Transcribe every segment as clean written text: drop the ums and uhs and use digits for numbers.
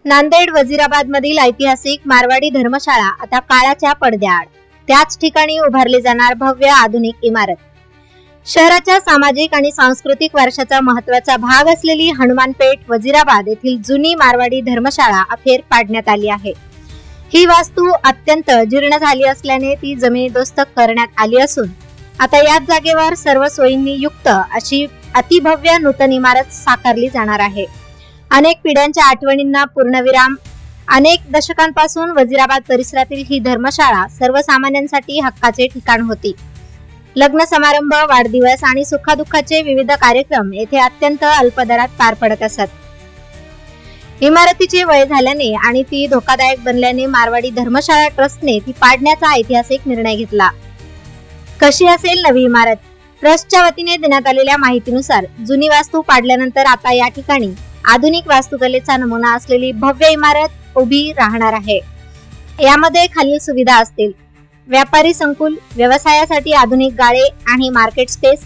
नांदेड वजीराबाद मधील ऐतिहासिक मारवाडी धर्मशाळा आता काळाच्या पडद्याआड. त्याच ठिकाणी उभारली जाणार भव्य आधुनिक इमारत. शहराच्या सामाजिक आणि सांस्कृतिक वारशाचा महत्त्वाचा भाग असलेली हनुमानपेठ वजीराबाद येथील जुनी मारवाडी धर्मशाळा अखेर पाडण्यात आली आहे. ही वास्तू अत्यंत जीर्ण झाली असल्याने ती जमिनीदोस्त करण्यात आली असून आता याच जागेवर सर्व सोयींनी युक्त अशी अतिभव्य नूतन इमारत साकारली जाणार आहे. अनेक पिढ्यांच्या आठवणींना पूर्णविराम. अनेक दशकांपासून वजीराबाद परिसरातील ही धर्मशाळा सर्वसामान्यांसाठी हक्काचे ठिकाण होती. लग्न समारंभ, वाढदिवस आणि सुखादुःखाचे विविध कार्यक्रम येथे अत्यंत अल्प दरात पार पडत असत. इमारतीचे वय झाल्याने आणि ती धोकादायक बनल्याने मारवाडी धर्मशाळा ट्रस्टने ती पाडण्याचा ऐतिहासिक निर्णय घेतला. कशी असेल नवी इमारत? ट्रस्टच्या वतीने देण्यात आलेल्या माहितीनुसार जुनी वास्तू पाडल्यानंतर आता या ठिकाणी आधुनिक वास्तुकलेचा नमुना असलेली भव्य इमारत उभी राहणार आहे. यामध्ये खालील सुविधा असतील: व्यापारी संकुल, व्यवसायासाठी आधुनिक गाळे आणि मार्केट स्पेस,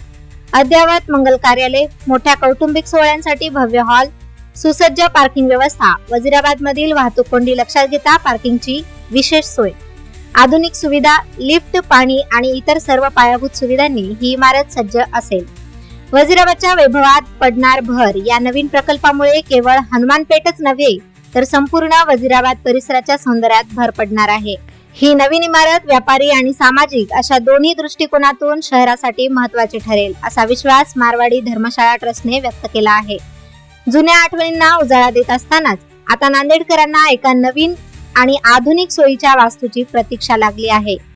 अद्ययावत मंगल कार्यालय, मोठ्या कौटुंबिक सोहळ्यांसाठी भव्य हॉल, सुसज्ज पार्किंग व्यवस्था, वजीराबाद मधील वाहतूक कोंडी लक्षात घेता पार्किंगची विशेष सोय, आधुनिक सुविधा, लिफ्ट, पाणी आणि इतर सर्व पायाभूत सुविधांनी ही इमारत सज्ज असेल. वजीराबादच्या वैभवात पडणार भर. या नवीन प्रकल्पामुळे केवळ हनुमानपेठच नव्हे तर संपूर्ण वजीराबाद परिसराच्या सौंदर्यात भर पडणार आहे. ही नवीन इमारत व्यापारी आणि सामाजिक अशा दोन्ही दृष्टिकोनातून शहरासाठी महत्त्वाची ठरेल असा विश्वास मारवाडी धर्मशाळा ट्रस्टने व्यक्त केला आहे. जुन्या आठवणींना उजाळा देत असतानाच आता नांदेडकरांना एका नवीन आणि आधुनिक सोयीच्या वास्तूची प्रतीक्षा लागली आहे.